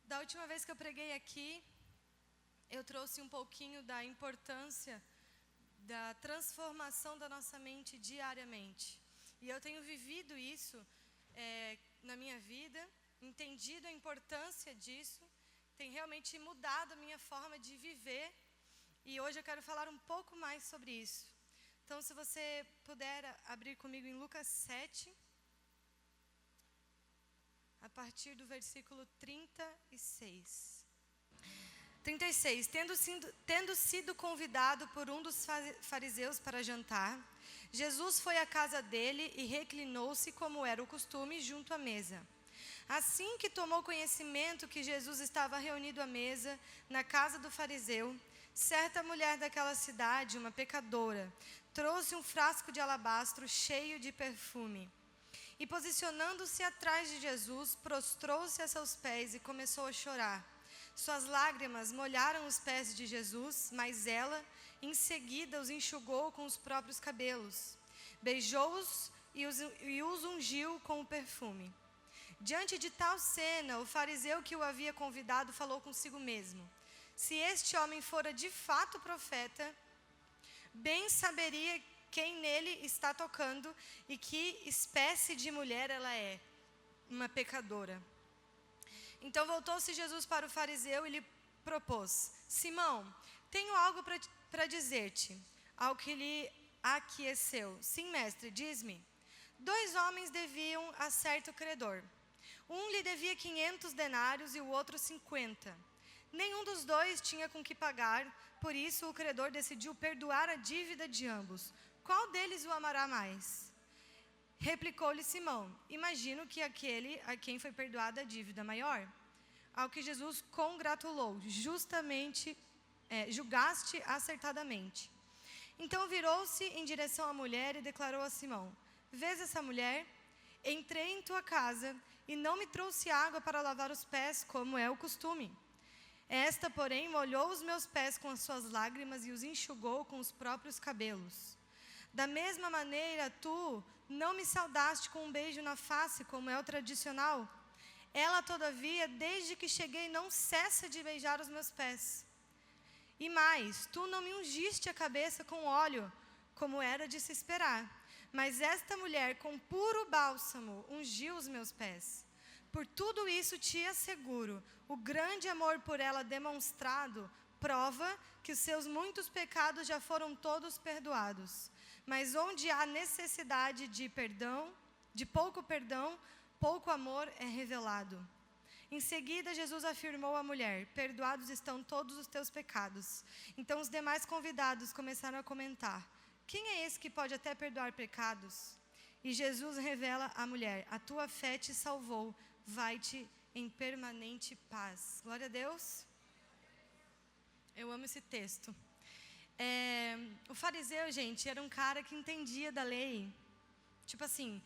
Da última vez que eu preguei aqui, eu trouxe um pouquinho da importância da transformação da nossa mente diariamente. E eu tenho vivido isso na minha vida, entendido a importância disso, tem realmente mudado a minha forma de viver. E hoje eu quero falar um pouco mais sobre isso. Então, se você puder abrir comigo em Lucas 7, a partir do versículo 36. 36. Tendo sido convidado por um dos fariseus para jantar, Jesus foi à casa dele e reclinou-se, como era o costume, junto à mesa. Assim que tomou conhecimento que Jesus estava reunido à mesa na casa do fariseu, certa mulher daquela cidade, uma pecadora, trouxe um frasco de alabastro cheio de perfume. E posicionando-se atrás de Jesus, prostrou-se a seus pés e começou a chorar. Suas lágrimas molharam os pés de Jesus, mas ela, em seguida, os enxugou com os próprios cabelos. Beijou-os e os ungiu com o perfume. Diante de tal cena, o fariseu que o havia convidado falou consigo mesmo: se este homem fora de fato profeta, bem saberia quem nele está tocando e que espécie de mulher ela é, uma pecadora. Então voltou-se Jesus para o fariseu e lhe propôs: Simão, tenho algo para dizer-te. Ao que lhe aqueceu: sim, mestre, diz-me. 2 homens deviam a certo credor. Um lhe devia 500 denários e o outro 50. Nenhum dos dois tinha com que pagar, por isso o credor decidiu perdoar a dívida de ambos. Qual deles o amará mais? Replicou-lhe Simão: imagino que aquele a quem foi perdoada a dívida maior. Ao que Jesus congratulou: julgaste acertadamente. Então virou-se em direção à mulher e declarou a Simão: vês essa mulher? Entrei em tua casa e não me trouxe água para lavar os pés, como é o costume. Esta, porém, molhou os meus pés com as suas lágrimas e os enxugou com os próprios cabelos. Da mesma maneira, tu não me saudaste com um beijo na face, como é o tradicional. Ela, todavia, desde que cheguei, não cessa de beijar os meus pés. E mais, tu não me ungiste a cabeça com óleo, como era de se esperar. Mas esta mulher, com puro bálsamo, ungiu os meus pés. Por tudo isso te asseguro, o grande amor por ela demonstrado prova que os seus muitos pecados já foram todos perdoados. Mas onde há necessidade de pouco perdão, pouco amor é revelado. Em seguida, Jesus afirmou à mulher: perdoados estão todos os teus pecados. Então os demais convidados começaram a comentar: quem é esse que pode até perdoar pecados? E Jesus revela à mulher: a tua fé te salvou, vai-te em permanente paz. Glória a Deus. Eu amo esse texto. O fariseu, gente, era um cara que entendia da lei. Tipo assim,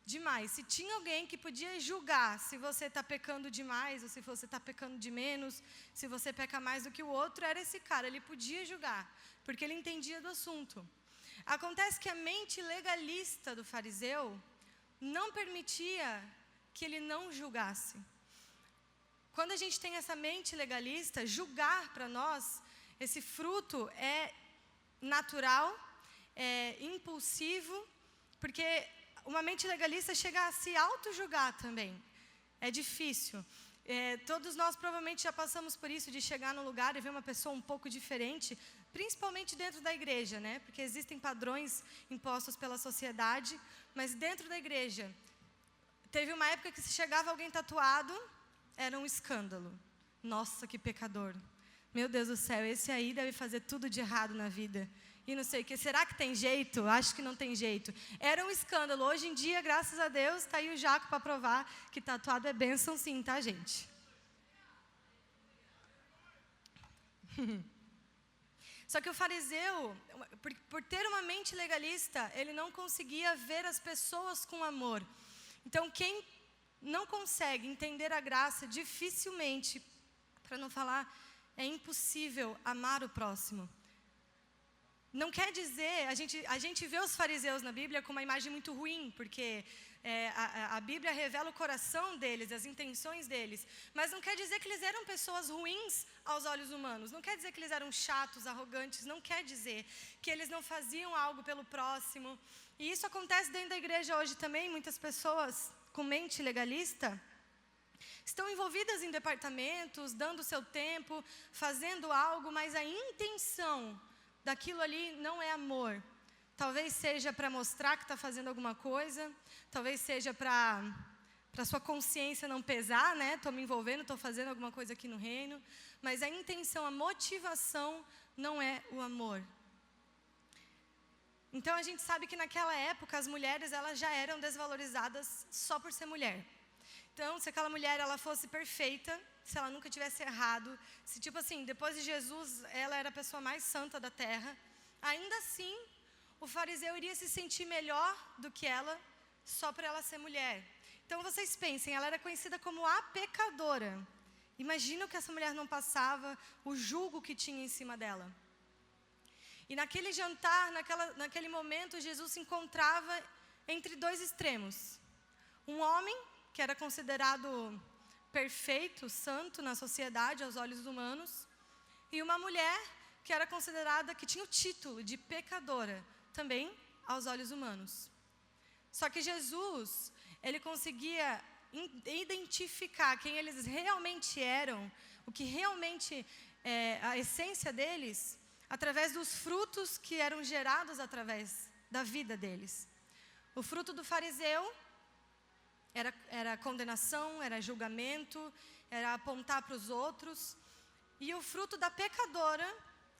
demais. Se tinha alguém que podia julgar se você está pecando demais ou se você está pecando de menos, se você peca mais do que o outro, era esse cara. Ele podia julgar, porque ele entendia do assunto. Acontece que a mente legalista do fariseu não permitia que ele não julgasse. Quando a gente tem essa mente legalista, julgar para nós, esse fruto é natural, é impulsivo, porque uma mente legalista chega a se auto-julgar também. É difícil. Todos nós provavelmente já passamos por isso, de chegar num lugar e ver uma pessoa um pouco diferente, principalmente dentro da igreja, né? Porque existem padrões impostos pela sociedade, mas dentro da igreja, teve uma época que se chegava alguém tatuado, era um escândalo. Nossa, que pecador. Meu Deus do céu, esse aí deve fazer tudo de errado na vida. E não sei o que. Será que tem jeito? Acho que não tem jeito. Era um escândalo. Hoje em dia, graças a Deus, está aí o Jaco para provar que tatuado é bênção sim, tá, gente? Só que o fariseu, por ter uma mente legalista, ele não conseguia ver as pessoas com amor. Então, quem não consegue entender a graça, dificilmente, para não falar, é impossível amar o próximo. Não quer dizer, a gente vê os fariseus na Bíblia com uma imagem muito ruim, porque a Bíblia revela o coração deles, as intenções deles. Mas não quer dizer que eles eram pessoas ruins aos olhos humanos. Não quer dizer que eles eram chatos, arrogantes. Não quer dizer que eles não faziam algo pelo próximo. E isso acontece dentro da igreja hoje também. Muitas pessoas com mente legalista estão envolvidas em departamentos, dando seu tempo, fazendo algo, mas a intenção daquilo ali não é amor. Talvez seja para mostrar que está fazendo alguma coisa, talvez seja para sua consciência não pesar, né? Estou me envolvendo, estou fazendo alguma coisa aqui no reino, mas a intenção, a motivação não é o amor. Então a gente sabe que naquela época as mulheres elas já eram desvalorizadas só por ser mulher. Então, se aquela mulher ela fosse perfeita, se ela nunca tivesse errado, se tipo assim, depois de Jesus ela era a pessoa mais santa da terra, ainda assim o fariseu iria se sentir melhor do que ela só por ela ser mulher. Então vocês pensem, ela era conhecida como a pecadora. Imagina o que essa mulher não passava, o jugo que tinha em cima dela. E naquele jantar, naquele momento, Jesus se encontrava entre dois extremos. Um homem que era considerado perfeito, santo na sociedade, aos olhos humanos, e uma mulher que era considerada, que tinha o título de pecadora, também aos olhos humanos. Só que Jesus, ele conseguia identificar quem eles realmente eram, o que realmente é a essência deles, através dos frutos que eram gerados através da vida deles. O fruto do fariseu era condenação, era julgamento, era apontar para os outros. E o fruto da pecadora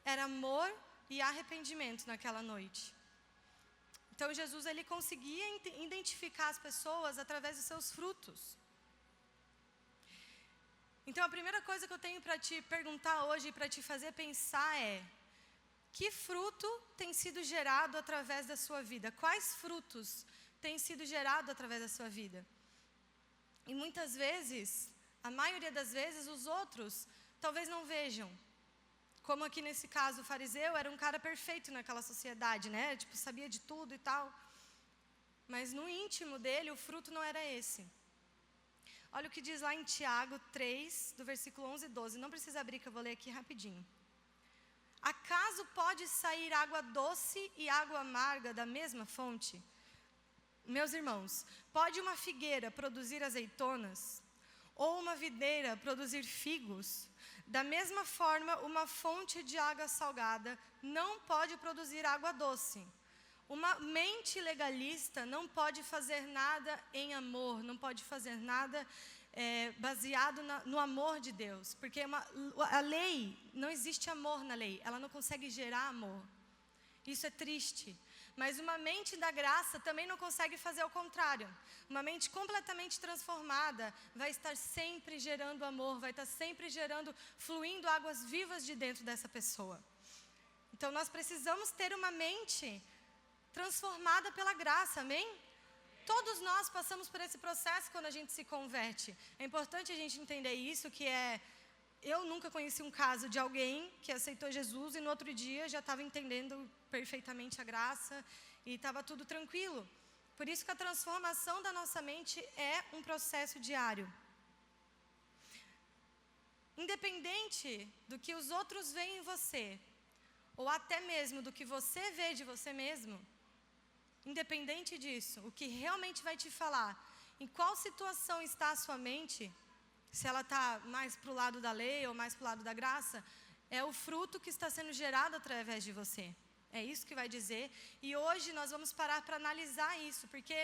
era amor e arrependimento naquela noite. Então Jesus ele conseguia identificar as pessoas através dos seus frutos. Então a primeira coisa que eu tenho para te perguntar hoje, para te fazer pensar é: que fruto tem sido gerado através da sua vida? Quais frutos têm sido gerados através da sua vida? E muitas vezes, a maioria das vezes, os outros talvez não vejam. Como aqui nesse caso, o fariseu era um cara perfeito naquela sociedade, né? Tipo, sabia de tudo e tal. Mas no íntimo dele, o fruto não era esse. Olha o que diz lá em Tiago 3, do versículo 11 e 12. Não precisa abrir, que eu vou ler aqui rapidinho. Acaso pode sair água doce e água amarga da mesma fonte? Meus irmãos, pode uma figueira produzir azeitonas? Ou uma videira produzir figos? Da mesma forma, uma fonte de água salgada não pode produzir água doce. Uma mente legalista não pode fazer nada em amor, não pode fazer nada baseado no amor de Deus. Porque a lei, não existe amor na lei, ela não consegue gerar amor. Isso é triste. Mas uma mente da graça também não consegue fazer o contrário. Uma mente completamente transformada vai estar sempre gerando amor, vai estar sempre gerando, fluindo águas vivas de dentro dessa pessoa. Então nós precisamos ter uma mente transformada pela graça, amém? Todos nós passamos por esse processo quando a gente se converte. É importante a gente entender isso, que eu nunca conheci um caso de alguém que aceitou Jesus e no outro dia já estava entendendo perfeitamente a graça e estava tudo tranquilo. Por isso que a transformação da nossa mente é um processo diário. Independente do que os outros veem em você, ou até mesmo do que você vê de você mesmo, independente disso, o que realmente vai te falar em qual situação está a sua mente, se ela está mais para o lado da lei ou mais para o lado da graça, é o fruto que está sendo gerado através de você. É isso que vai dizer. E hoje nós vamos parar para analisar isso, porque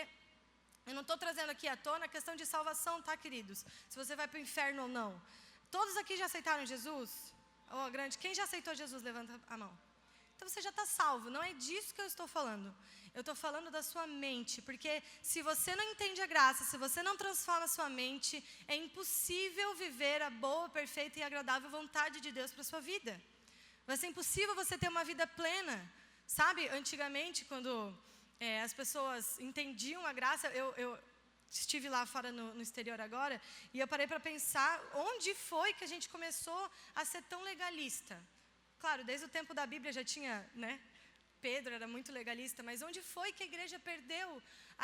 eu não estou trazendo aqui à tona a questão de salvação, tá, queridos? Se você vai para o inferno ou não. Todos aqui já aceitaram Jesus? Oh, grande, quem já aceitou Jesus, levanta a mão. Então você já está salvo, não é disso que eu estou falando. Eu estou falando da sua mente, porque se você não entende a graça, se você não transforma a sua mente, é impossível viver a boa, perfeita e agradável vontade de Deus para a sua vida. Vai ser impossível você ter uma vida plena. Sabe, antigamente, quando as pessoas entendiam a graça, eu estive lá fora no exterior agora, e eu parei para pensar onde foi que a gente começou a ser tão legalista. Claro, desde o tempo da Bíblia já tinha, né, Pedro era muito legalista, mas onde foi que a igreja perdeu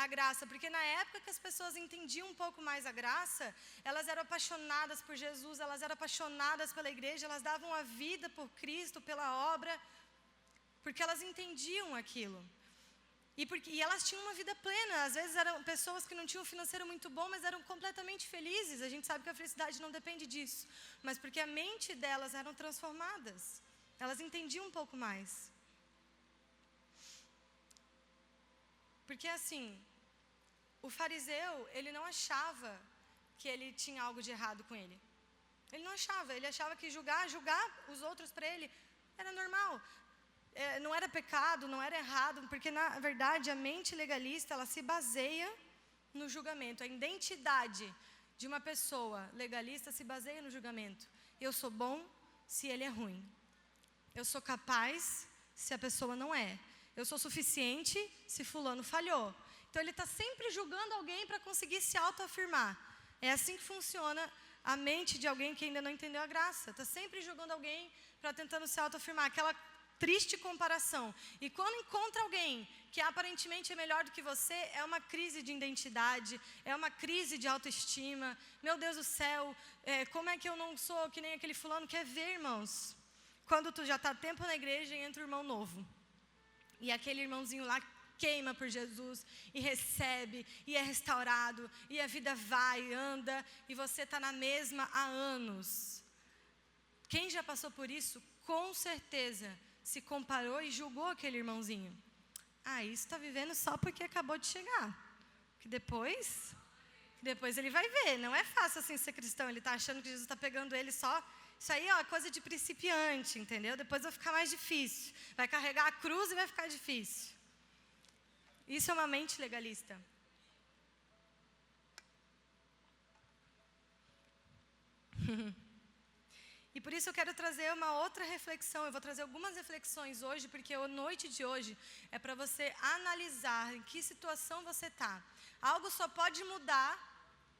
a graça? Porque na época que as pessoas entendiam um pouco mais a graça, elas eram apaixonadas por Jesus, elas eram apaixonadas pela igreja, elas davam a vida por Cristo, pela obra, porque elas entendiam aquilo. E elas tinham uma vida plena. Às vezes eram pessoas que não tinham um financeiro muito bom, mas eram completamente felizes. A gente sabe que a felicidade não depende disso, mas porque a mente delas eram transformadas. Elas entendiam um pouco mais. Porque assim, o fariseu, ele não achava que ele tinha algo de errado com ele. Ele não achava, ele achava que julgar os outros para ele era normal. Não era pecado, não era errado, porque na verdade a mente legalista, ela se baseia no julgamento. A identidade de uma pessoa legalista se baseia no julgamento. Eu sou bom se ele é ruim. Eu sou capaz se a pessoa não é. Eu sou suficiente se fulano falhou. Então ele está sempre julgando alguém para conseguir se autoafirmar. É assim que funciona a mente de alguém que ainda não entendeu a graça. Está sempre julgando alguém para tentando se autoafirmar. Aquela triste comparação. E quando encontra alguém que aparentemente é melhor do que você, é uma crise de identidade, é uma crise de autoestima. Meu Deus do céu, como é que eu não sou que nem aquele fulano? Quer ver, irmãos? Quando tu já está tempo na igreja e entra um irmão novo. E aquele irmãozinho lá queima por Jesus, e recebe, e é restaurado, e a vida vai, anda, e você está na mesma há anos. Quem já passou por isso, com certeza, se comparou e julgou aquele irmãozinho. Isso está vivendo só porque acabou de chegar. Que depois ele vai ver. Não é fácil assim ser cristão. Ele está achando que Jesus está pegando ele só. Isso aí é coisa de principiante, entendeu? Depois vai ficar mais difícil. Vai carregar a cruz e vai ficar difícil. Isso é uma mente legalista. E por isso eu quero trazer uma outra reflexão. Eu vou trazer algumas reflexões hoje, porque a noite de hoje é para você analisar em que situação você está. Algo só pode mudar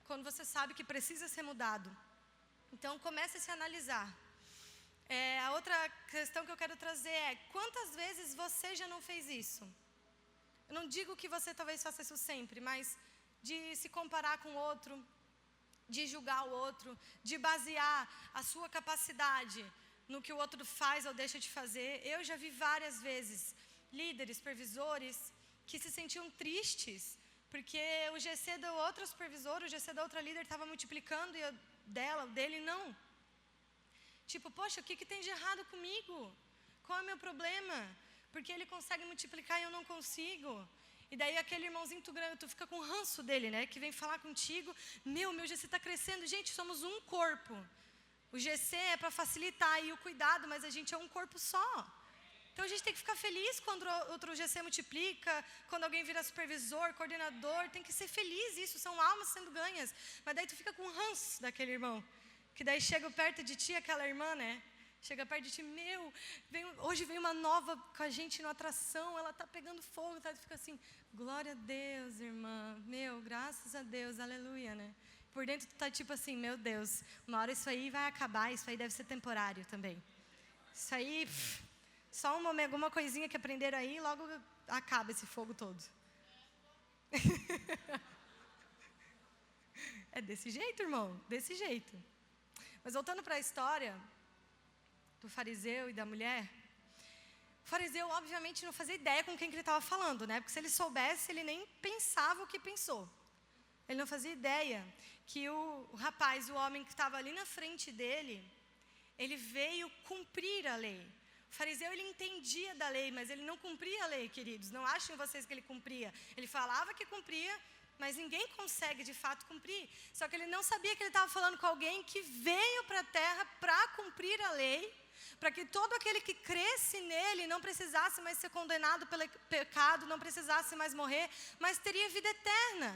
quando você sabe que precisa ser mudado. Então comece a se analisar. A outra questão que eu quero trazer é: quantas vezes você já não fez isso? Eu não digo que você talvez faça isso sempre, mas de se comparar com o outro, de julgar o outro, de basear a sua capacidade no que o outro faz ou deixa de fazer. Eu já vi várias vezes líderes, supervisores, que se sentiam tristes, porque o GC da outra supervisora, o GC da outra líder estava multiplicando e o dele não. Tipo, poxa, o que tem de errado comigo? Qual é o meu problema? Porque ele consegue multiplicar e eu não consigo. E daí aquele irmãozinho, tu fica com ranço dele, né? Que vem falar contigo. Meu GC está crescendo. Gente, somos um corpo. O GC é para facilitar aí o cuidado, mas a gente é um corpo só. Então a gente tem que ficar feliz quando outro GC multiplica, quando alguém vira supervisor, coordenador. Tem que ser feliz, isso são almas sendo ganhas. Mas daí tu fica com ranço daquele irmão. Que daí chega perto de ti aquela irmã, né? Chega perto de ti, hoje vem uma nova com a gente na atração, ela está pegando fogo, tá? Tu fica assim, glória a Deus, irmã, graças a Deus, aleluia, né? Por dentro tu tá tipo assim, meu Deus, uma hora isso aí vai acabar, isso aí deve ser temporário também. Isso aí, só alguma coisinha que aprenderam aí, logo acaba esse fogo todo. É desse jeito, irmão, desse jeito. Mas voltando para a história do fariseu e da mulher, o fariseu obviamente não fazia ideia com quem que ele estava falando, né? Porque se ele soubesse, ele nem pensava o que pensou. Ele não fazia ideia que o rapaz, o homem que estava ali na frente dele, ele veio cumprir a lei. O fariseu, ele entendia da lei, mas ele não cumpria a lei, queridos. Não achem vocês que ele cumpria. Ele falava que cumpria, mas ninguém consegue de fato cumprir. Só que ele não sabia que ele estava falando com alguém que veio para a terra para cumprir a lei, para que todo aquele que cresce nele não precisasse mais ser condenado pelo pecado, não precisasse mais morrer, mas teria vida eterna.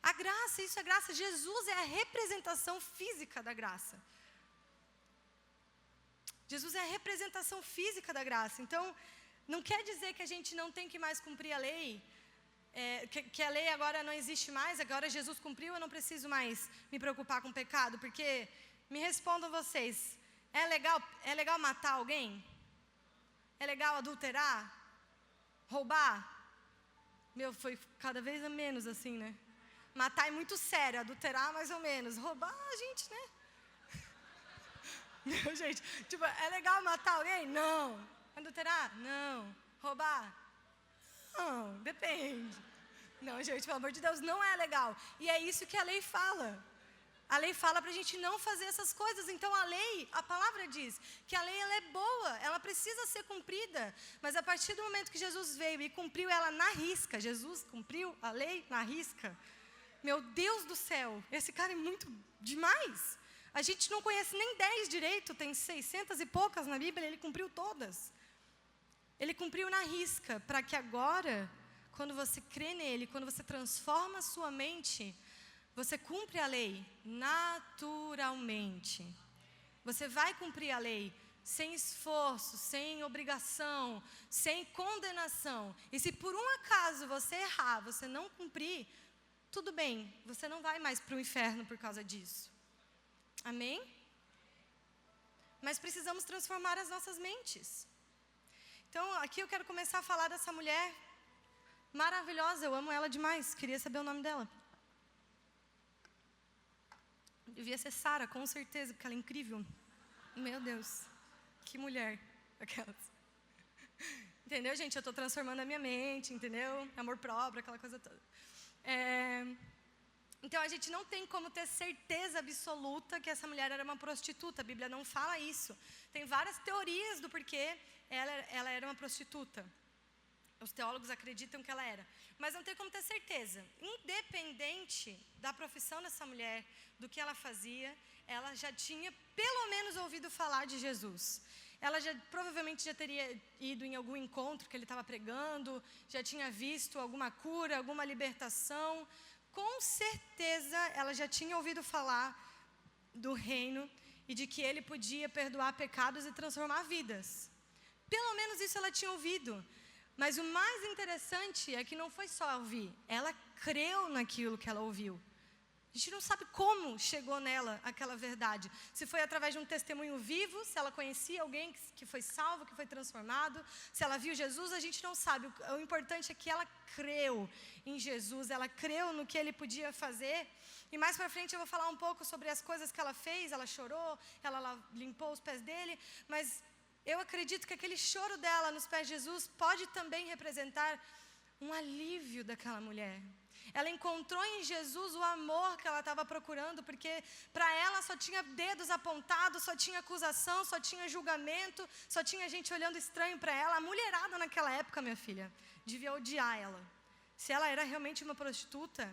A graça, isso é graça. Jesus é a representação física da graça. Jesus é a representação física da graça. Então, não quer dizer que a gente não tem que mais cumprir a lei, que a lei agora não existe mais, agora Jesus cumpriu, eu não preciso mais me preocupar com o pecado, porque, me respondam vocês, é legal matar alguém? É legal adulterar? Roubar? Meu, foi cada vez menos assim, né? Matar é muito sério, adulterar mais ou menos. Roubar, gente, né? Não, gente, tipo, é legal matar alguém? Não. Adulterar? Não. Roubar? Não, depende. Não, gente, pelo amor de Deus, não é legal. E é isso que a lei fala. A lei fala para a gente não fazer essas coisas. Então a lei, a palavra diz que a lei ela é boa, ela precisa ser cumprida. Mas a partir do momento que Jesus veio e cumpriu ela na risca, Jesus cumpriu a lei na risca. Meu Deus do céu, esse cara é muito demais. A gente não conhece nem 10 direito, tem 600 e poucas na Bíblia, ele cumpriu todas. Ele cumpriu na risca, para que agora, quando você crê nele, quando você transforma a sua mente, você cumpre a lei naturalmente. Você vai cumprir a lei sem esforço, sem obrigação, sem condenação. E se por um acaso você errar, você não cumprir, tudo bem, você não vai mais para o inferno por causa disso. Amém? Mas precisamos transformar as nossas mentes. Então, aqui eu quero começar a falar dessa mulher maravilhosa, eu amo ela demais, queria saber o nome dela. Devia ser Sara, com certeza, porque ela é incrível. Meu Deus, que mulher. Aquelas. Entendeu, gente? Eu estou transformando a minha mente, entendeu? Amor próprio, aquela coisa toda. Então, a gente não tem como ter certeza absoluta que essa mulher era uma prostituta. A Bíblia não fala isso. Tem várias teorias do porquê ela era uma prostituta. Os teólogos acreditam que ela era. Mas não tem como ter certeza. Independente da profissão dessa mulher, do que ela fazia, ela já tinha pelo menos ouvido falar de Jesus. Ela provavelmente já teria ido em algum encontro que ele estava pregando, já tinha visto alguma cura, alguma libertação. Com certeza ela já tinha ouvido falar do reino e de que ele podia perdoar pecados e transformar vidas. Pelo menos isso ela tinha ouvido. Mas o mais interessante é que não foi só ouvir, ela creu naquilo que ela ouviu. A gente não sabe como chegou nela aquela verdade. Se foi através de um testemunho vivo, se ela conhecia alguém que foi salvo, que foi transformado, se ela viu Jesus, a gente não sabe. O importante é que ela creu em Jesus, ela creu no que ele podia fazer. E mais para frente eu vou falar um pouco sobre as coisas que ela fez. Ela chorou, ela limpou os pés dele, mas eu acredito que aquele choro dela nos pés de Jesus pode também representar um alívio daquela mulher. Ela encontrou em Jesus o amor que ela estava procurando, porque para ela só tinha dedos apontados, só tinha acusação, só tinha julgamento, só tinha gente olhando estranho para ela. A mulherada naquela época, minha filha, devia odiar ela. Se ela era realmente uma prostituta,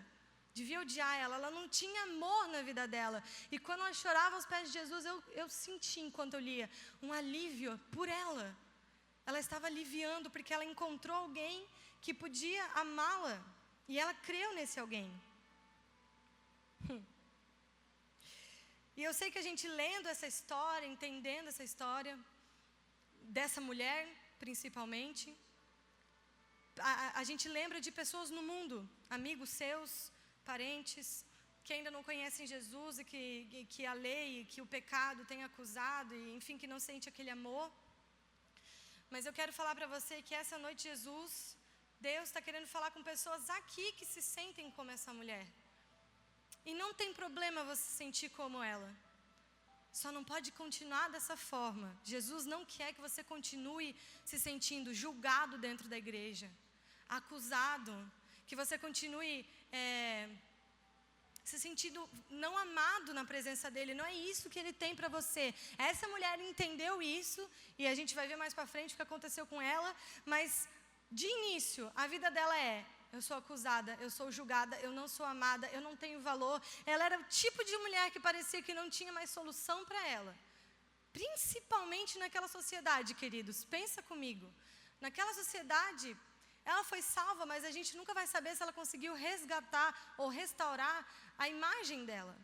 devia odiar ela não tinha amor na vida dela. E quando ela chorava aos pés de Jesus, eu senti, enquanto eu lia, um alívio por ela. Ela estava aliviando, porque ela encontrou alguém que podia amá-la. E ela creu nesse alguém. E eu sei que a gente lendo essa história, entendendo essa história, dessa mulher, principalmente, a gente lembra de pessoas no mundo, amigos seus, parentes, que ainda não conhecem Jesus e que a lei, que o pecado tem acusado, e enfim, que não sente aquele amor. Mas eu quero falar para você que essa noite Jesus, Deus está querendo falar com pessoas aqui que se sentem como essa mulher. E não tem problema você se sentir como ela. Só não pode continuar dessa forma. Jesus não quer que você continue se sentindo julgado dentro da igreja, acusado, que você continue se sentindo não amado na presença dele. Não é isso que ele tem para você. Essa mulher entendeu isso, e a gente vai ver mais para frente o que aconteceu com ela, mas de início, a vida dela eu sou acusada, eu sou julgada, eu não sou amada, eu não tenho valor. Ela era o tipo de mulher que parecia que não tinha mais solução para ela. Principalmente naquela sociedade, queridos, pensa comigo. Naquela sociedade, ela foi salva, mas a gente nunca vai saber se ela conseguiu resgatar ou restaurar a imagem dela.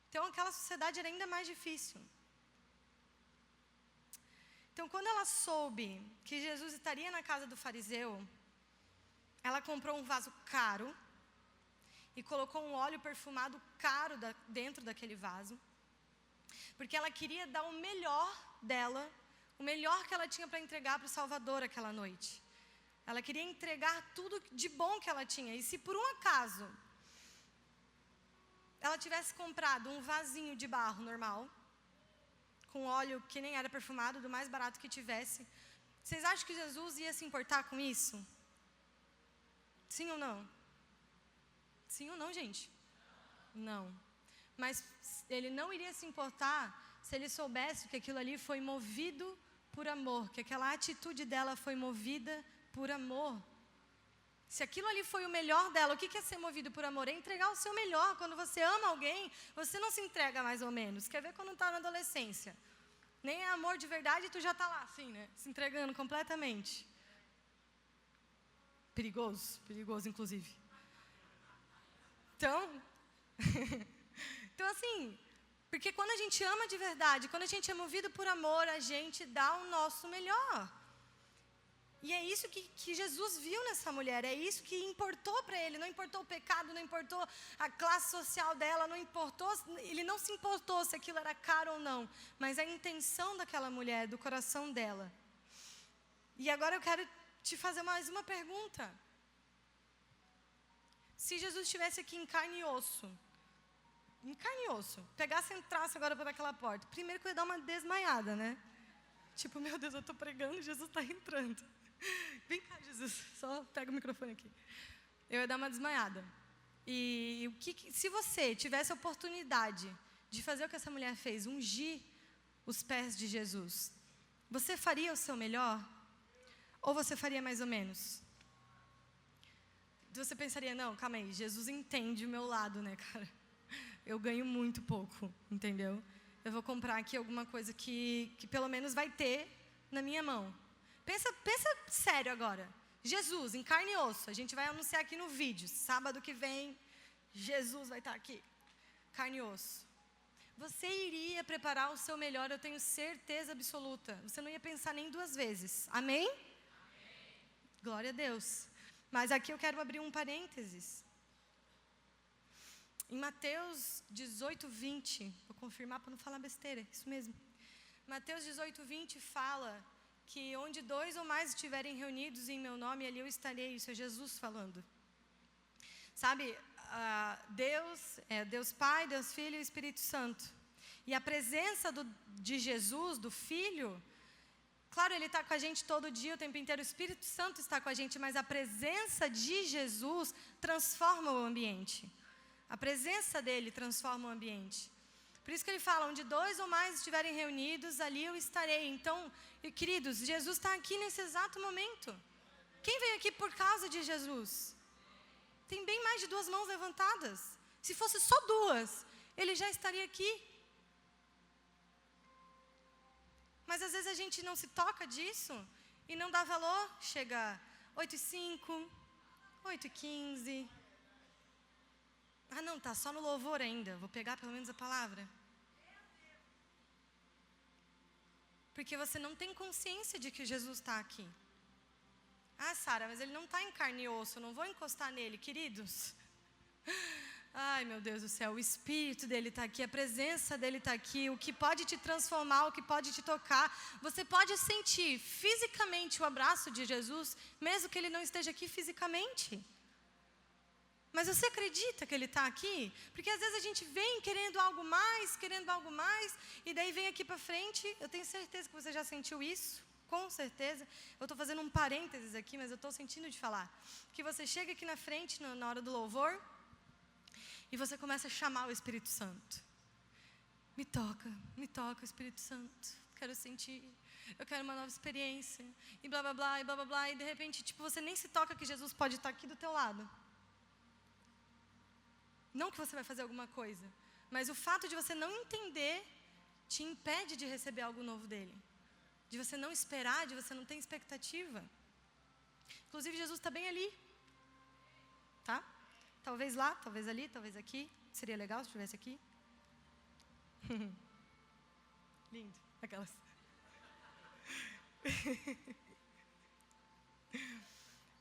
Então, aquela sociedade era ainda mais difícil. Então, quando ela soube que Jesus estaria na casa do fariseu, ela comprou um vaso caro e colocou um óleo perfumado caro dentro daquele vaso, porque ela queria dar o melhor dela, o o melhor que ela tinha para entregar para o Salvador aquela noite. Ela queria entregar tudo de bom que ela tinha. E se por um acaso ela tivesse comprado um vasinho de barro normal, com óleo que nem era perfumado, do mais barato que tivesse, vocês acham que Jesus ia se importar com isso? Sim ou não? Sim ou não, gente? Não. Mas ele não iria se importar se ele soubesse que aquilo ali foi movido por amor, que aquela atitude dela foi movida por amor. Se aquilo ali foi o melhor dela, o que é ser movido por amor? É entregar o seu melhor. Quando você ama alguém, você não se entrega mais ou menos. Quer ver quando está na adolescência? Nem é amor de verdade e tu já está lá, assim, né? Se entregando completamente. Perigoso, perigoso inclusive. Então assim, porque quando a gente ama de verdade, quando a gente é movido por amor, a gente dá o nosso melhor. E é isso que Jesus viu nessa mulher, é isso que importou para ele. Não importou o pecado, não importou a classe social dela, não importou, ele não se importou se aquilo era caro ou não, mas a intenção daquela mulher, do coração dela. E agora eu quero te fazer mais uma pergunta. Se Jesus estivesse aqui em carne e osso, pegasse e entrasse agora por aquela porta, primeiro que eu ia dar uma desmaiada, né? Tipo, meu Deus, eu estou pregando e Jesus está entrando. Vem cá, Jesus, só pega o microfone aqui. Eu ia dar uma desmaiada. E se você tivesse a oportunidade de fazer o que essa mulher fez, ungir os pés de Jesus, você faria o seu melhor? Ou você faria mais ou menos? Você pensaria, não, calma aí, Jesus entende o meu lado, né, cara? Eu ganho muito pouco, entendeu? Eu vou comprar aqui alguma coisa que pelo menos vai ter na minha mão. Pensa sério agora. Jesus, em carne e osso, a gente vai anunciar aqui no vídeo. Sábado que vem, Jesus vai estar aqui. Carne e osso. Você iria preparar o seu melhor, eu tenho certeza absoluta. Você não ia pensar nem duas vezes. Amém? Amém. Glória a Deus. Mas aqui eu quero abrir um parênteses. Em Mateus 18, 20, vou confirmar para não falar besteira, isso mesmo. Mateus 18, 20 fala que onde 2 ou mais estiverem reunidos em meu nome, ali eu estarei. Isso é Jesus falando. Sabe, Deus Pai, Deus Filho e Espírito Santo. E a presença de Jesus, do Filho, claro, Ele está com a gente todo dia, o tempo inteiro, o Espírito Santo está com a gente, mas a presença de Jesus transforma o ambiente. A presença dEle transforma o ambiente. Por isso que Ele fala, onde 2 ou mais estiverem reunidos, ali eu estarei. Então, queridos, Jesus está aqui nesse exato momento. Quem veio aqui por causa de Jesus? Tem bem mais de 2 mãos levantadas. Se fosse só 2, Ele já estaria aqui. Mas às vezes a gente não se toca disso e não dá valor. Chega 8h05, 8h15. Ah não, tá só no louvor ainda. Vou pegar pelo menos a palavra. Porque você não tem consciência de que Jesus está aqui. Ah, Sara, mas Ele não está em carne e osso, eu não vou encostar nele. Queridos, ai meu Deus do céu, o Espírito dEle está aqui, a presença dEle está aqui, o que pode te transformar, o que pode te tocar. Você pode sentir fisicamente o abraço de Jesus, mesmo que Ele não esteja aqui fisicamente. Mas você acredita que Ele está aqui? Porque às vezes a gente vem querendo algo mais, e daí vem aqui para frente. Eu tenho certeza que você já sentiu isso, com certeza. Eu estou fazendo um parênteses aqui, mas eu estou sentindo de falar. Que você chega aqui na frente, na hora do louvor, e você começa a chamar o Espírito Santo. Me toca, Espírito Santo. Quero sentir, eu quero uma nova experiência. E blá, blá, blá, e blá, blá, blá. E de repente, você nem se toca que Jesus pode estar aqui do teu lado. Não que você vai fazer alguma coisa, mas o fato de você não entender te impede de receber algo novo dEle. De você não esperar, de você não ter expectativa. Inclusive, Jesus está bem ali. Tá? Talvez lá, talvez ali, talvez aqui. Seria legal se estivesse aqui. Lindo, aquelas.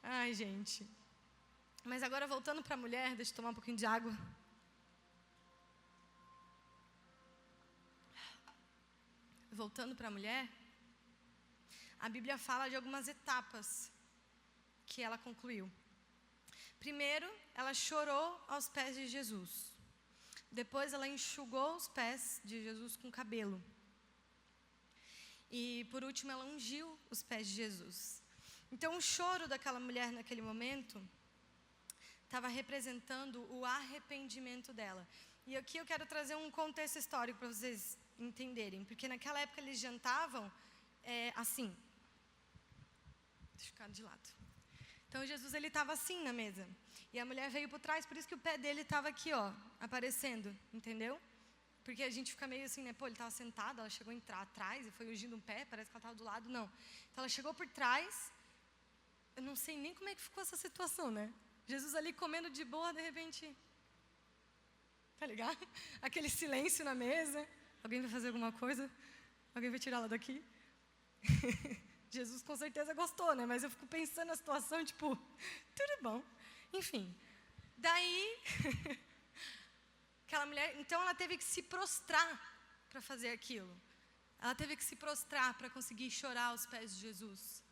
Ai, gente. Mas agora voltando para a mulher, deixa eu tomar um pouquinho de água. Voltando para a mulher, a Bíblia fala de algumas etapas que ela concluiu. Primeiro, ela chorou aos pés de Jesus. Depois, ela enxugou os pés de Jesus com cabelo. E, por último, ela ungiu os pés de Jesus. Então, o choro daquela mulher naquele momento estava representando o arrependimento dela. E aqui eu quero trazer um contexto histórico para vocês entenderem. Porque naquela época eles jantavam assim. Deixa eu ficar de lado. Então, Jesus, ele estava assim na mesa. E a mulher veio por trás, por isso que o pé dele estava aqui, ó, aparecendo, entendeu? Porque a gente fica meio assim, né? Pô, ele estava sentado, ela chegou a entrar atrás e foi ungindo um pé, parece que ela estava do lado. Não. Então, ela chegou por trás. Eu não sei nem como é que ficou essa situação, né? Jesus ali comendo de boa, de repente... Tá ligado? Aquele silêncio na mesa. Alguém vai fazer alguma coisa? Alguém vai tirá-la daqui? Jesus com certeza gostou, né? Mas eu fico pensando na situação, tipo, tudo bom. Enfim. Daí, aquela mulher, então ela teve que se prostrar para fazer aquilo. Ela teve que se prostrar para conseguir chorar aos pés de Jesus.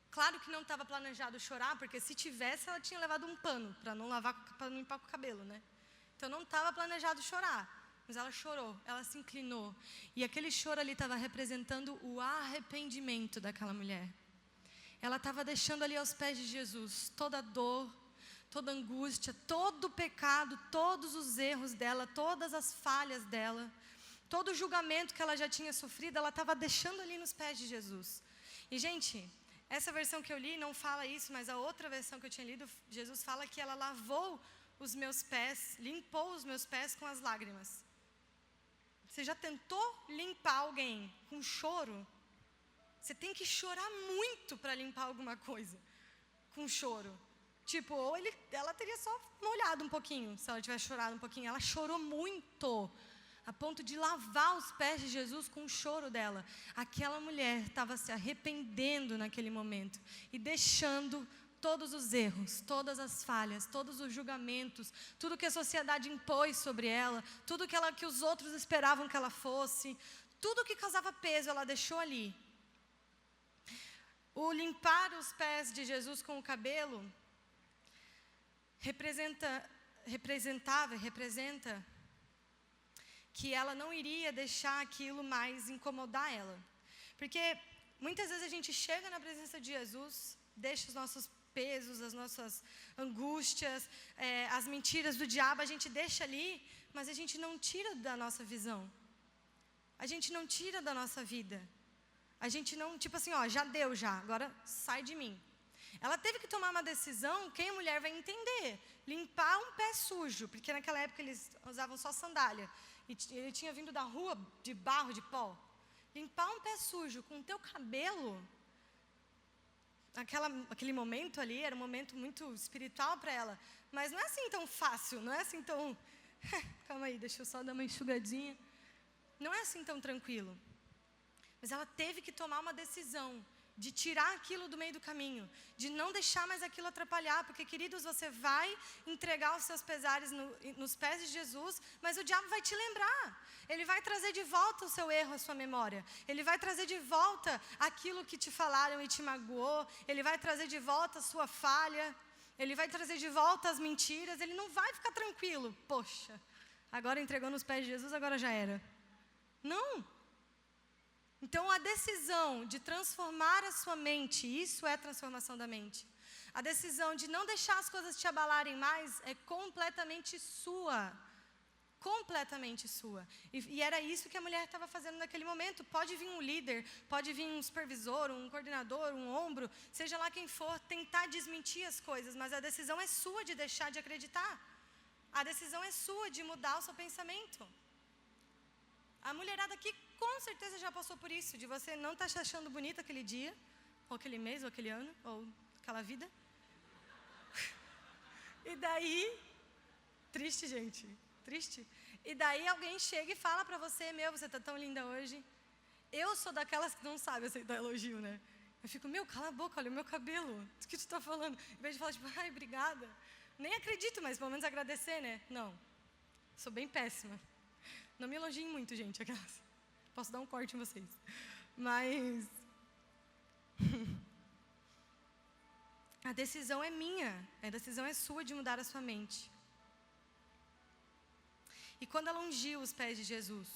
Claro que não estava planejado chorar, porque se tivesse, ela tinha levado um pano para não lavar, para não limpar com o cabelo, né? Então não estava planejado chorar, mas ela chorou, ela se inclinou. E aquele choro ali estava representando o arrependimento daquela mulher. Ela estava deixando ali aos pés de Jesus toda a dor, toda a angústia, todo o pecado, todos os erros dela, todas as falhas dela, todo o julgamento que ela já tinha sofrido, ela estava deixando ali nos pés de Jesus. E, gente, essa versão que eu li não fala isso, mas a outra versão que eu tinha lido, Jesus fala que ela lavou os meus pés, limpou os meus pés com as lágrimas. Você já tentou limpar alguém com choro? Você tem que chorar muito para limpar alguma coisa com choro. Tipo, ou ela teria só molhado um pouquinho, se ela tivesse chorado um pouquinho. Ela chorou muito, a ponto de lavar os pés de Jesus com o choro dela. Aquela mulher estava se arrependendo naquele momento e deixando todos os erros, todas as falhas, todos os julgamentos, tudo que a sociedade impôs sobre ela, tudo que os outros esperavam que ela fosse, tudo que causava peso, ela deixou ali. O limpar os pés de Jesus com o cabelo representa que ela não iria deixar aquilo mais incomodar ela. Porque muitas vezes a gente chega na presença de Jesus, deixa os nossos pesos, as nossas angústias, as mentiras do diabo, a gente deixa ali, mas a gente não tira da nossa visão. A gente não tira da nossa vida. A gente não, tipo assim, ó, já deu já, agora sai de mim. Ela teve que tomar uma decisão, quem a mulher vai entender, limpar um pé sujo, porque naquela época eles usavam só sandália, e ele tinha vindo da rua de barro, de pó. Limpar um pé sujo com o teu cabelo, aquele momento ali era um momento muito espiritual para ela, mas não é assim tão fácil, não é assim tão... Calma aí, deixa eu só dar uma enxugadinha. Não é assim tão tranquilo. Mas ela teve que tomar uma decisão de tirar aquilo do meio do caminho, de não deixar mais aquilo atrapalhar, porque, queridos, você vai entregar os seus pesares nos pés de Jesus, mas o diabo vai te lembrar, ele vai trazer de volta o seu erro à sua memória, ele vai trazer de volta aquilo que te falaram e te magoou, ele vai trazer de volta a sua falha, ele vai trazer de volta as mentiras, ele não vai ficar tranquilo, poxa, agora entregou nos pés de Jesus, agora já era. Não. Então, a decisão de transformar a sua mente, isso é transformação da mente. A decisão de não deixar as coisas te abalarem mais é completamente sua. Completamente sua. E era isso que a mulher estava fazendo naquele momento. Pode vir um líder, pode vir um supervisor, um coordenador, um ombro, seja lá quem for, tentar desmentir as coisas, mas a decisão é sua de deixar de acreditar. A decisão é sua de mudar o seu pensamento. A mulherada aqui com certeza já passou por isso, de você não estar se achando bonita aquele dia, ou aquele mês, ou aquele ano, ou aquela vida. E daí, triste, gente, triste. E daí alguém chega e fala pra você, você tá tão linda hoje. Eu sou daquelas que não sabe aceitar elogio, né? Eu fico, cala a boca, olha o meu cabelo, o que tu tá falando? Em vez de falar, tipo, ai, obrigada. Nem acredito, mas pelo menos agradecer, né? Não, sou bem péssima. Não me elogiem muito, gente, aquelas. Posso dar um corte em vocês. Mas A decisão é minha, a decisão é sua de mudar a sua mente. E quando ela ungiu os pés de Jesus,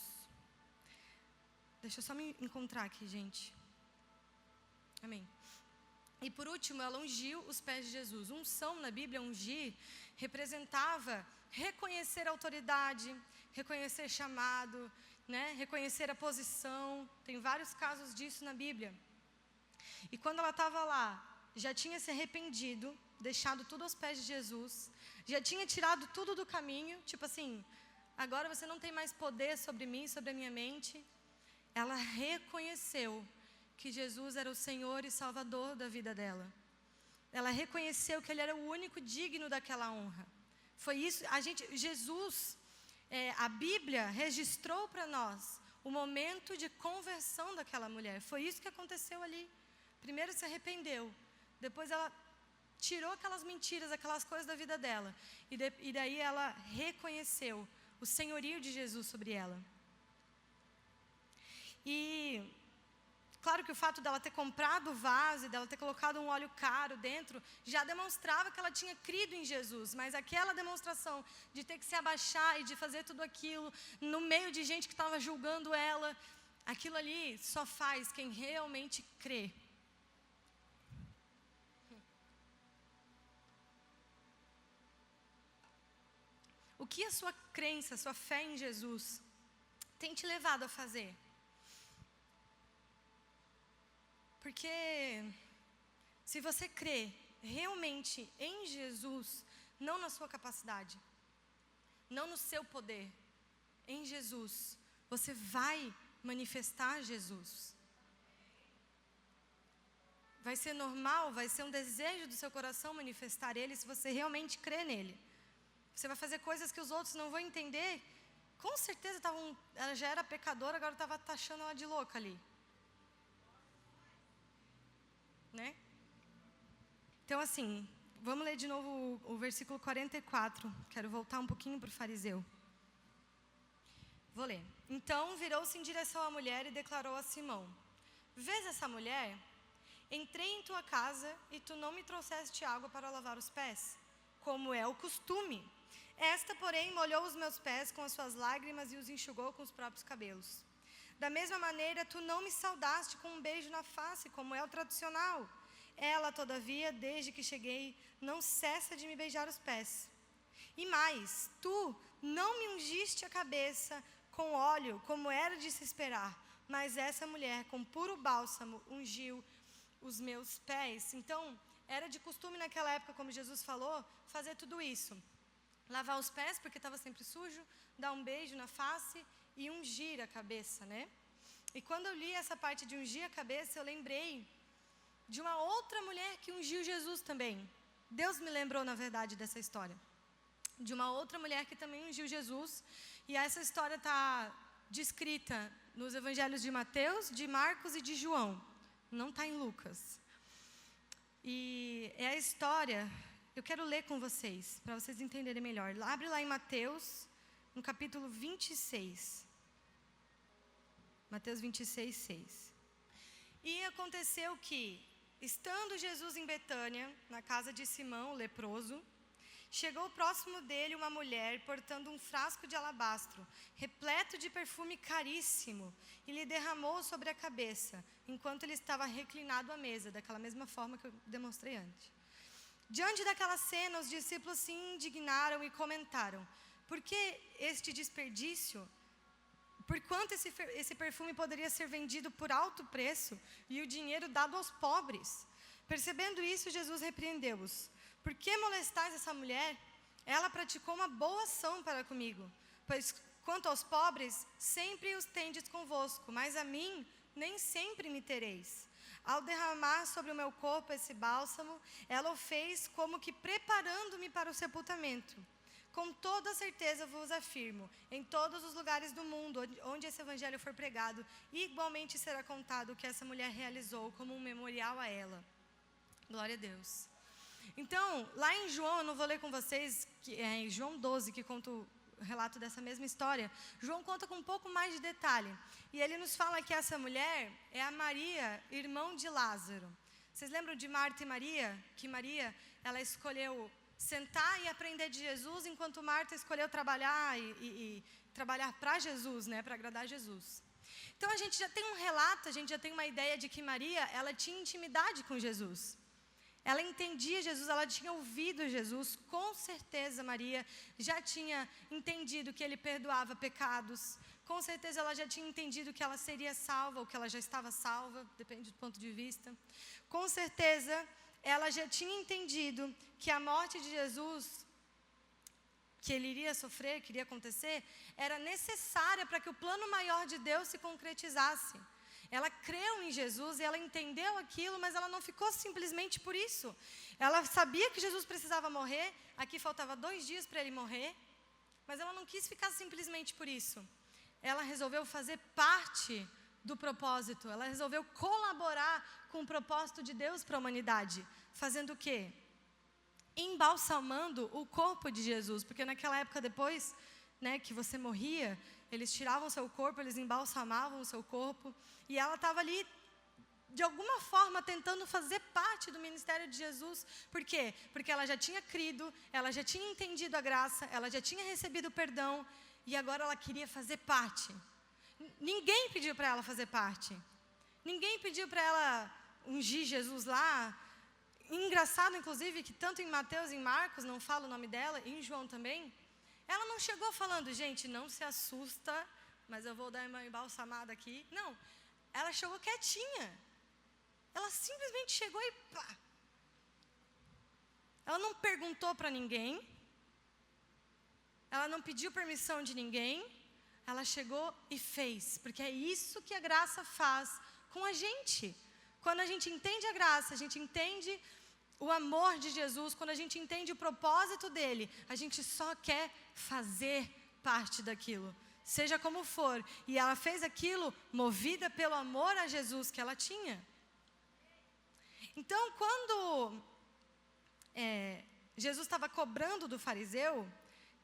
deixa eu só me encontrar aqui, gente. Amém. E por último, ela ungiu os pés de Jesus. Unção na Bíblia, ungir, representava reconhecer a autoridade, reconhecer chamado, né? Reconhecer a posição. Tem vários casos disso na Bíblia. E quando ela estava lá, já tinha se arrependido, deixado tudo aos pés de Jesus, já tinha tirado tudo do caminho, tipo assim, agora você não tem mais poder sobre mim, sobre a minha mente. Ela reconheceu que Jesus era o Senhor e Salvador da vida dela. Ela reconheceu que Ele era o único digno daquela honra. Foi isso, Jesus, a Bíblia registrou para nós o momento de conversão daquela mulher. Foi isso que aconteceu ali. Primeiro se arrependeu, depois ela tirou aquelas mentiras, aquelas coisas da vida dela. E daí ela reconheceu o senhorio de Jesus sobre ela. E claro que o fato dela ter comprado o vaso e dela ter colocado um óleo caro dentro, já demonstrava que ela tinha crido em Jesus. Mas aquela demonstração de ter que se abaixar e de fazer tudo aquilo, no meio de gente que estava julgando ela, aquilo ali só faz quem realmente crê. O que a sua crença, a sua fé em Jesus tem te levado a fazer? Porque se você crê realmente em Jesus, não na sua capacidade, não no seu poder, em Jesus, você vai manifestar Jesus. Vai ser normal, vai ser um desejo do seu coração manifestar Ele se você realmente crê nele. Você vai fazer coisas que os outros não vão entender. Com certeza ela já era pecadora, agora estava taxando ela de louca ali. Né? Então assim, vamos ler de novo o versículo 44. Quero voltar um pouquinho para o fariseu. Vou ler. Então virou-se em direção à mulher e declarou a Simão: vês essa mulher? Entrei em tua casa e tu não me trouxeste água para lavar os pés, como é o costume. Esta, porém, molhou os meus pés com as suas lágrimas e os enxugou com os próprios cabelos. Da mesma maneira, tu não me saudaste com um beijo na face, como é o tradicional. Ela, todavia, desde que cheguei, não cessa de me beijar os pés. E mais, tu não me ungiste a cabeça com óleo, como era de se esperar, mas essa mulher, com puro bálsamo, ungiu os meus pés. Então, era de costume naquela época, como Jesus falou, fazer tudo isso. Lavar os pés, porque estava sempre sujo, dar um beijo na face e ungir a cabeça, né? E quando eu li essa parte de ungir a cabeça, eu lembrei de uma outra mulher que ungiu Jesus também. Deus me lembrou, na verdade, dessa história. De uma outra mulher que também ungiu Jesus. E essa história está descrita nos evangelhos de Mateus, de Marcos e de João. Não está em Lucas. E é a história, eu quero ler com vocês, para vocês entenderem melhor. Abre lá em Mateus, no capítulo 26. Mateus 26, 6. E aconteceu que, estando Jesus em Betânia, na casa de Simão, o leproso, chegou próximo dele uma mulher portando um frasco de alabastro, repleto de perfume caríssimo, e lhe derramou sobre a cabeça, enquanto ele estava reclinado à mesa, daquela mesma forma que eu demonstrei antes. Diante daquela cena, os discípulos se indignaram e comentaram: por que este desperdício? Por quanto esse perfume poderia ser vendido por alto preço e o dinheiro dado aos pobres? Percebendo isso, Jesus repreendeu-os: por que molestais essa mulher? Ela praticou uma boa ação para comigo. Pois quanto aos pobres, sempre os tendes convosco, mas a mim nem sempre me tereis. Ao derramar sobre o meu corpo esse bálsamo, ela o fez como que preparando-me para o sepultamento. Com toda certeza vos afirmo, em todos os lugares do mundo onde esse evangelho for pregado, igualmente será contado o que essa mulher realizou como um memorial a ela. Glória a Deus. Então, lá em João, eu não vou ler com vocês, em João 12, que conta relato dessa mesma história, João conta com um pouco mais de detalhe. E ele nos fala que essa mulher é a Maria, irmão de Lázaro. Vocês lembram de Marta e Maria? Que Maria, ela escolheu sentar e aprender de Jesus, enquanto Marta escolheu trabalhar e trabalhar para Jesus, né, para agradar Jesus. Então a gente já tem um relato, a gente já tem uma ideia de que Maria, ela tinha intimidade com Jesus. Ela entendia Jesus, ela tinha ouvido Jesus, com certeza Maria já tinha entendido que ele perdoava pecados, com certeza ela já tinha entendido que ela seria salva, ou que ela já estava salva, depende do ponto de vista. Com certeza ela já tinha entendido que a morte de Jesus, que ele iria sofrer, que iria acontecer, era necessária para que o plano maior de Deus se concretizasse. Ela creu em Jesus e ela entendeu aquilo, mas ela não ficou simplesmente por isso. Ela sabia que Jesus precisava morrer, aqui faltava 2 dias para ele morrer, mas ela não quis ficar simplesmente por isso. Ela resolveu fazer parte do propósito, ela resolveu colaborar com o propósito de Deus para a humanidade. Fazendo o quê? Embalsamando o corpo de Jesus, porque naquela época depois, né, que você morria, eles tiravam seu corpo, eles embalsamavam o seu corpo, e ela estava ali, de alguma forma, tentando fazer parte do ministério de Jesus. Por quê? Porque ela já tinha crido, ela já tinha entendido a graça, ela já tinha recebido o perdão, e agora ela queria fazer parte. Ninguém pediu para ela fazer parte. Ninguém pediu para ela ungir Jesus lá. Engraçado, inclusive, que tanto em Mateus e em Marcos, não fala o nome dela, e em João também, ela não chegou falando, gente, não se assusta, mas eu vou dar uma embalsamada aqui. Não, ela chegou quietinha. Ela simplesmente chegou e pá. Ela não perguntou para ninguém. Ela não pediu permissão de ninguém. Ela chegou e fez, porque é isso que a graça faz com a gente. Quando a gente entende a graça, a gente entende o amor de Jesus, quando a gente entende o propósito dele, a gente só quer fazer parte daquilo, seja como for. E ela fez aquilo movida pelo amor a Jesus que ela tinha. Então, quando Jesus estava cobrando do fariseu,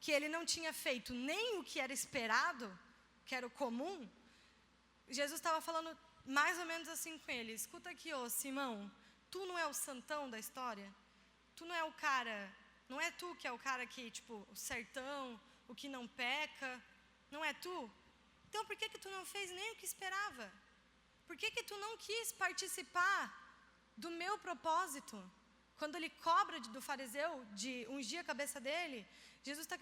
que ele não tinha feito nem o que era esperado, que era o comum, Jesus estava falando mais ou menos assim com ele: escuta aqui, ô Simão, tu não é o santão da história? Tu não é o cara, não é tu que é o cara que, tipo, o sertão, o que não peca, não é tu? Então por que tu não fez nem o que esperava? Por que tu não quis participar do meu propósito? Quando ele cobra do fariseu de ungir a cabeça dele, Jesus está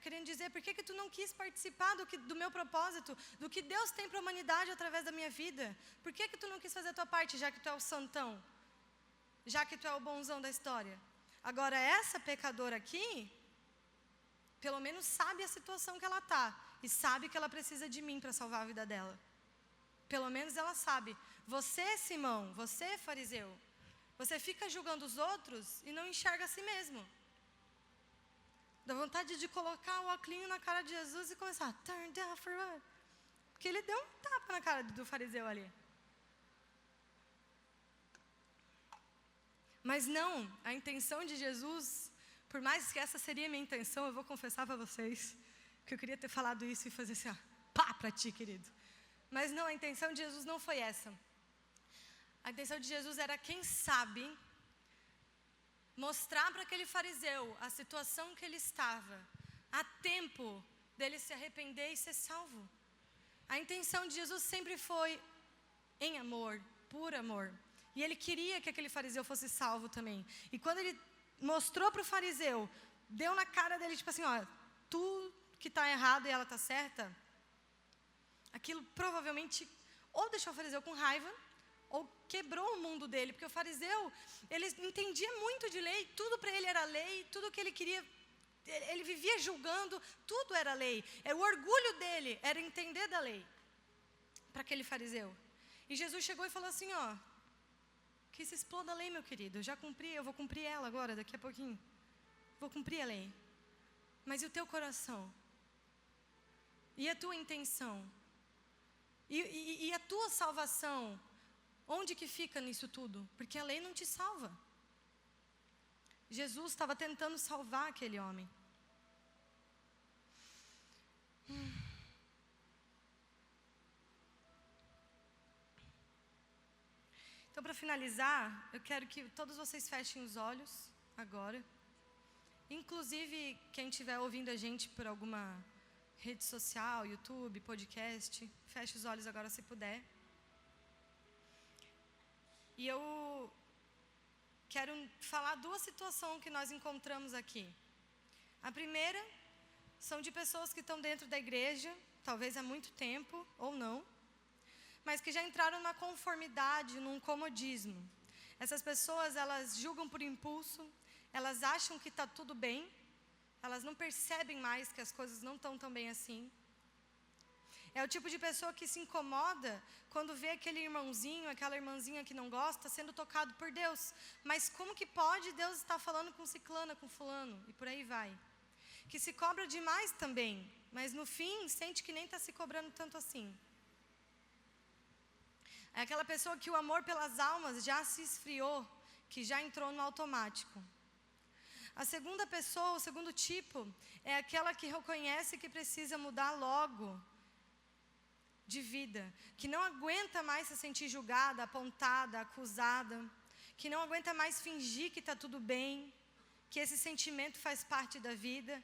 querendo dizer: por que tu não quis participar do meu propósito, do que Deus tem para a humanidade através da minha vida? Por que tu não quis fazer a tua parte, já que tu é o santão? Já que tu é o bonzão da história? Agora, essa pecadora aqui, pelo menos sabe a situação que ela está, e sabe que ela precisa de mim para salvar a vida dela. Pelo menos ela sabe. Você, Simão, você, fariseu, você fica julgando os outros e não enxerga a si mesmo. Dá vontade de colocar o óculos na cara de Jesus e começar, turn down for what? Porque ele deu um tapa na cara do fariseu ali. Mas não, a intenção de Jesus, por mais que essa seria a minha intenção, eu vou confessar para vocês, que eu queria ter falado isso e fazer assim, ó, pá, para ti, querido. Mas não, a intenção de Jesus não foi essa. A intenção de Jesus era, quem sabe, mostrar para aquele fariseu a situação que ele estava, a tempo dele se arrepender e ser salvo. A intenção de Jesus sempre foi em amor, por amor. E ele queria que aquele fariseu fosse salvo também. E quando ele mostrou para o fariseu, deu na cara dele, tipo assim, ó, tu que está errado e ela está certa, aquilo provavelmente ou deixou o fariseu com raiva, ou quebrou o mundo dele, porque o fariseu, ele entendia muito de lei, tudo para ele era lei, tudo que ele queria, ele vivia julgando, tudo era lei. O orgulho dele era entender da lei, para aquele fariseu. E Jesus chegou e falou assim, ó, que se exploda a lei, meu querido, eu já cumpri, eu vou cumprir ela agora, daqui a pouquinho, vou cumprir a lei. Mas e o teu coração? E a tua intenção? E a tua salvação? Onde que fica nisso tudo? Porque a lei não te salva. Jesus estava tentando salvar aquele homem. Então, para finalizar, eu quero que todos vocês fechem os olhos agora. Inclusive, quem estiver ouvindo a gente por alguma rede social, YouTube, podcast, feche os olhos agora se puder. E eu quero falar duas situações que nós encontramos aqui. A primeira são de pessoas que estão dentro da igreja, talvez há muito tempo ou não, mas que já entraram na conformidade, num comodismo. Essas pessoas, elas julgam por impulso, elas acham que está tudo bem, elas não percebem mais que as coisas não estão tão bem assim. É o tipo de pessoa que se incomoda quando vê aquele irmãozinho, aquela irmãzinha que não gosta, sendo tocado por Deus. Mas como que pode Deus estar falando com ciclana, com fulano? E por aí vai. Que se cobra demais também, mas no fim sente que nem está se cobrando tanto assim. É aquela pessoa que o amor pelas almas já se esfriou, que já entrou no automático. A segunda pessoa, o segundo tipo, é aquela que reconhece que precisa mudar logo de vida, que não aguenta mais se sentir julgada, apontada, acusada, que não aguenta mais fingir que está tudo bem, que esse sentimento faz parte da vida,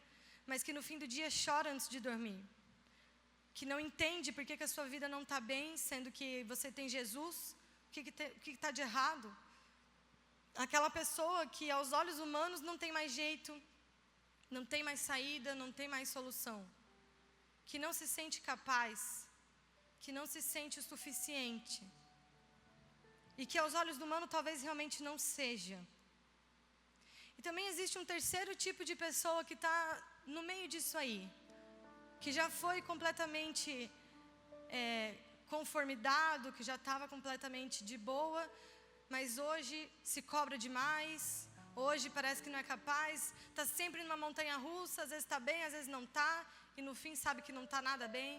mas que no fim do dia chora antes de dormir, que não entende por que a sua vida não está bem, sendo que você tem Jesus, o que está de errado. Aquela pessoa que aos olhos humanos não tem mais jeito, não tem mais saída, não tem mais solução, que não se sente capaz, que não se sente o suficiente, e que aos olhos do humano talvez realmente não seja. E também existe um terceiro tipo de pessoa que está no meio disso aí, que já foi completamente conformidado, que já estava completamente de boa, mas hoje se cobra demais, hoje parece que não é capaz, está sempre numa montanha russa, às vezes está bem, às vezes não está, e no fim sabe que não está nada bem.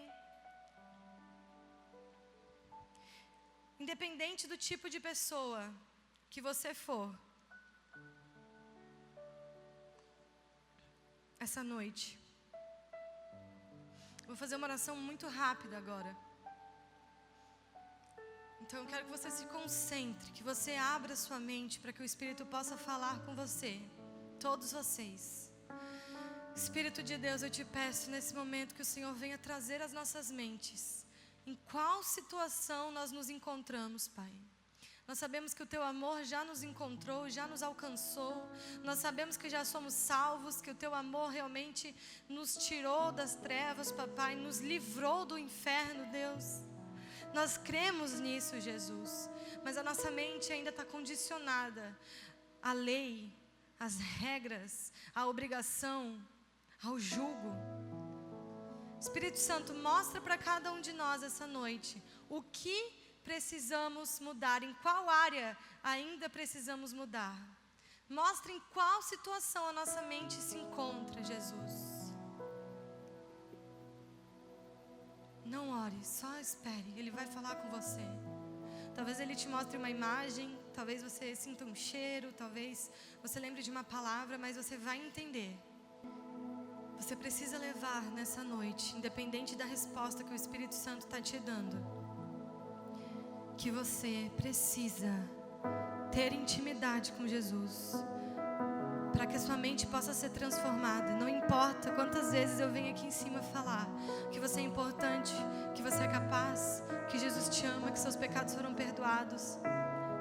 Independente do tipo de pessoa que você for, essa noite, vou fazer uma oração muito rápida agora. Então eu quero que você se concentre, que você abra sua mente para que o Espírito possa falar com você, todos vocês. Espírito de Deus, eu te peço nesse momento que o Senhor venha trazer às nossas mentes em qual situação nós nos encontramos, Pai. Nós sabemos que o Teu amor já nos encontrou, já nos alcançou. Nós sabemos que já somos salvos, que o Teu amor realmente nos tirou das trevas, Papai, nos livrou do inferno, Deus. Nós cremos nisso, Jesus, mas a nossa mente ainda está condicionada à lei, às regras, à obrigação, ao jugo. Espírito Santo, mostra para cada um de nós essa noite o que precisamos mudar, em qual área ainda precisamos mudar. Mostra em qual situação a nossa mente se encontra, Jesus. Não ore, só espere, Ele vai falar com você. Talvez Ele te mostre uma imagem, talvez você sinta um cheiro, talvez você lembre de uma palavra, mas você vai entender. Você precisa levar nessa noite, independente da resposta que o Espírito Santo está te dando, que você precisa ter intimidade com Jesus, para que a sua mente possa ser transformada. Não importa quantas vezes eu venho aqui em cima falar que você é importante, que você é capaz, que Jesus te ama, que seus pecados foram perdoados.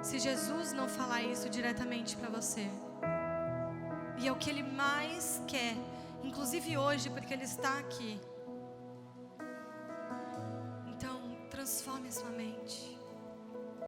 Se Jesus não falar isso diretamente para você, e é o que Ele mais quer, inclusive hoje, porque Ele está aqui. Então, transforme a sua mente.